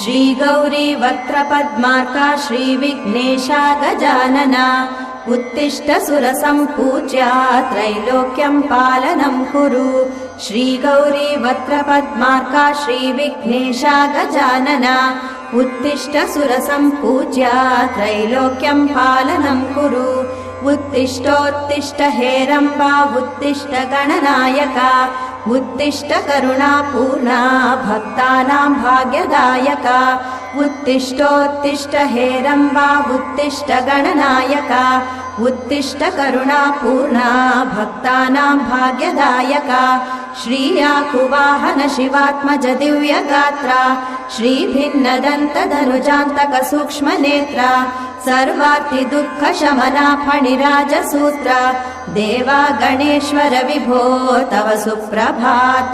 श्रीगौरी वक्त्रपद्मार्का श्रीविघ्नेशा गजानना उत्तिष्ठ सुरसम्पूज्या त्रैलोक्यं पालनं कुरु। श्रीगौरी वक्त्रपद्मार्का श्रीविघ्नेशा गजानना उत्तिष्ठ सुरसम्पूज्या त्रैलोक्यं पालनं कुरु। उत्तिष्ठोत्तिष्ठ हेरम्बा उत्तिष्ठ गणनायका उत्तिष्ठ करुणापूर्णा भक्तानां भाग्यदायका। उत्तिष्ठोत्तिष्ठ हेरम्बा उत्तिष्ठ गणनायका उत्तिष्ठ करुणापूर्णा भक्तानां भाग्यदायका। श्रीयाकुवाहन शिवात्मज दिव्यगात्रा श्रीभिन्नदन्तधनुजान्तक सूक्ष्मनेत्रा सर्वार्ति दुःखशमना फणिराजसूत्रा देवा गणेश्वर विभो तव सुप्रभातम्।